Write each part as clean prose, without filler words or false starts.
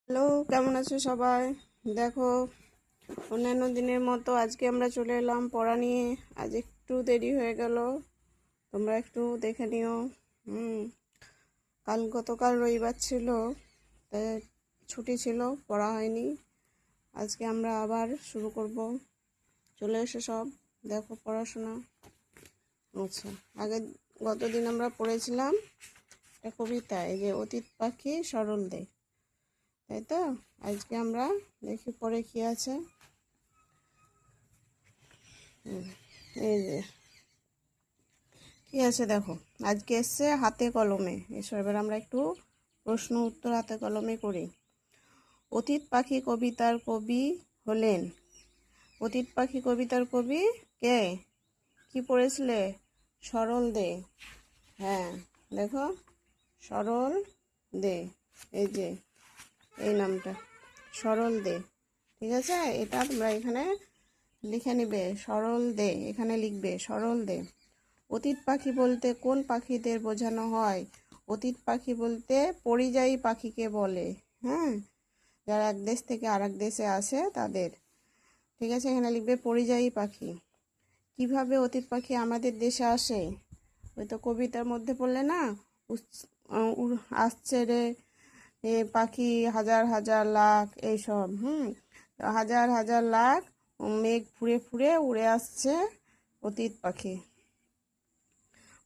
Hello, কেমন আছো সবাই? দেখো, অন্যান্য দিনের মতো আজকে আমরা চলে এলাম পড়া নিয়ে। আজ একটু দেরি হয়ে গেল, তোমরা একটু দেখে নিও। গতকাল রবিবার ছিল, তাই ছুটি ছিল, পড়া হয়নি। আজকে আমরা আবার শুরু করব। চলে এসো সব, দেখো পড়াশোনা। আচ্ছা, গতদিন আমরা পড়েছিলাম একটা কবিতা, এই যে অতীত পাখি সরল দে, তাই তো? আজকে আমরা দেখি পরে কি আছে। এই যে কি আছে দেখো, আজকে এসছে হাতে কলমে। এসো এবার আমরা একটু প্রশ্ন উত্তর হাতে কলমে করি। অতীত পাখি কবিতার কবি হলেন। অতীত পাখি কবিতার কবি কে? কি পড়েছিলে? সরল দে। হ্যাঁ, দেখো, সরল দে, এই যে এই নামটা সরল দে, ঠিক আছে? এটা তোমরা এখানে লিখে নিবে, সরল দে, এখানে লিখবে সরল দে। অতীত পাখি বলতে কোন পাখিদের বোঝানো হয়? অতীত পাখি বলতে পরিযায়ী পাখিকে বলে। হ্যাঁ, যারা এক দেশ থেকে আরেক দেশে আসে তাদের, ঠিক আছে? এখানে লিখবে পরিযায়ী পাখি। কিভাবে অতীত পাখি আমাদের দেশে আসে? ওই তো কবিতার মধ্যে পড়লে না, আসছে রে এ পাখি হাজার হাজার লাখ, এইসব। হাজার হাজার লাখ মেঘ ফুঁড়ে ফুঁড়ে উড়ে আসছে অতীত পাখি।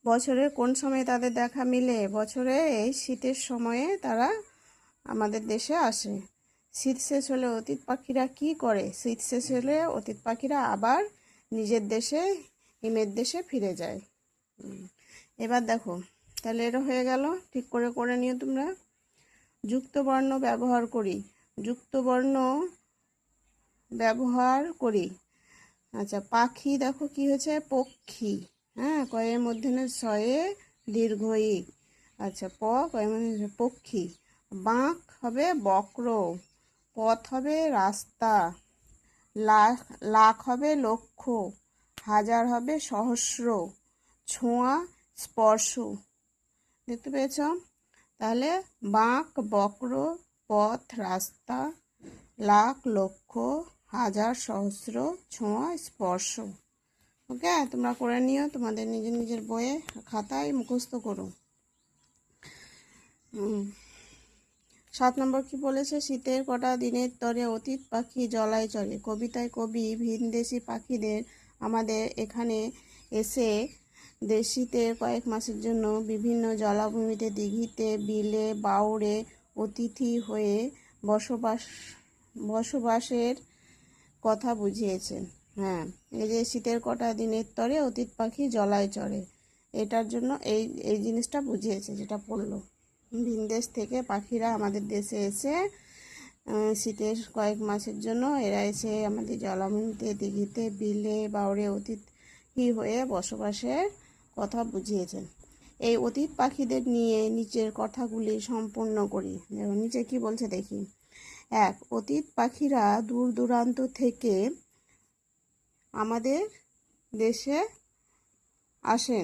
বছরের কোন সময়ে তাদের দেখা মিলে? বছরে এই শীতের সময়ে তারা আমাদের দেশে আসে। শীত শেষ হলে অতীত পাখিরা কি করে? শীত শেষ হলে অতীত পাখিরা আবার নিজের দেশে, হিমের দেশে ফিরে যায়। এবার দেখো, তাহলে এটা হয়ে গেল, ঠিক করে করে নিও তোমরা। যুক্ত বর্ণ ব্যবহার করি। যুক্ত বর্ণ ব্যবহার করি। আচ্ছা, পাখি দেখো কি হয়েছে, পক্ষী। হ্যাঁ, কয়ের মধ্যে ছয়ে দীর্ঘ ই। আচ্ছা, কয়ের মধ্যে পক্ষী। বাঁক হবে বক্র। পথ হবে রাস্তা। লাখ লাখ হবে লক্ষ। হাজার হবে সহস্র। ছোঁয়া স্পর্শ। দেখতে পেয়েছ? তাহলে বাঁক বক্র, পথ রাস্তা, লাখ লক্ষ, হাজার সহস্র, ছোঁয়া স্পর্শ। ওকে, তোমরা করে নিও তোমাদের নিজের নিজের বইয়ে, খাতায় মুখস্থ করো। 7 নম্বর কি বলেছে? শীতের কটা দিনের তরে অতীত পাখি জলায় চড়ে। কবিতায় কবি ভিনদেশি পাখিদের আমাদের এখানে এসে শীতের কয়েক মাসের জন্য বিভিন্ন জলাভূমিতে, দিঘিতে, বিলে, বাউড়ে অতিথি হয়ে বসবাসের কথা বুঝিয়েছেন। হ্যাঁ, এই যে শীতের কটা দিনের তরে অতীত পাখি জলায় চড়ে, এটার জন্য এই এই জিনিসটা বুঝিয়েছে, যেটা পড়লো। ভিনদেশ থেকে পাখিরা আমাদের দেশে এসে শীতের কয়েক মাসের জন্য এরা এসে আমাদের জলাভূমিতে, দিঘিতে, বিলে, বাউড়ে অতিথি হয়ে বসবাসের কথা বুঝিয়েছেন। এই অতীত পাখিদের নিয়ে নিচের কথাগুলি সম্পূর্ণ করি। দেখো নিচে কি বলছে দেখি। 1. অতীত পাখিরা দূর দূরান্ত থেকে আমাদের দেশে আসে।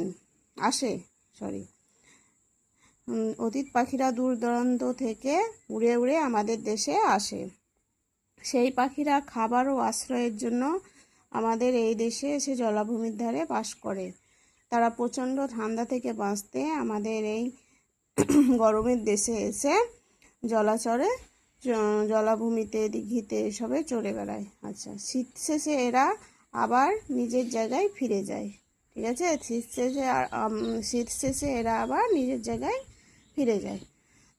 অতীত পাখিরা দূর দূরান্ত থেকে উড়ে উড়ে আমাদের দেশে আসে। সেই পাখিরা খাবার ও আশ্রয়ের জন্য আমাদের এই দেশে এসে জলাভূমির ধারে বাস করে। তারা প্রচণ্ড ঠান্ডা থেকে বাঁচতে আমাদের এই গরমের দেশে এসে জলাচরে, জলাভূমিতে, দিঘিতে এসবে চড়ে বেড়ায়। আচ্ছা, শীত শেষে এরা আবার নিজের জায়গায় ফিরে যায়। ঠিক আছে, শীত শেষে এরা আবার নিজের জায়গায় ফিরে যায়।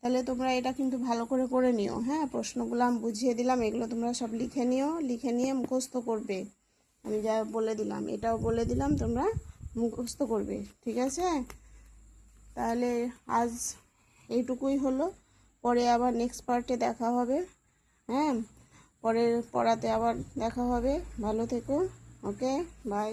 তাহলে তোমরা এটা কিন্তু ভালো করে করে নিও। হ্যাঁ, প্রশ্নগুলো আমি বুঝিয়ে দিলাম, এগুলো তোমরা সব লিখে নিও, লিখে নিয়ে মুখস্থ করবে। আমি যা বলে দিলাম এটাও বলে দিলাম, তোমরা মুখস্থ করবে। ঠিক আছে, তাহলে আজ এইটুকুই হলো। পরে আবার নেক্সট পার্টে দেখা হবে। হ্যাঁ, পরের পড়াতে আবার দেখা হবে। ভালো থেকো। ওকে, বাই।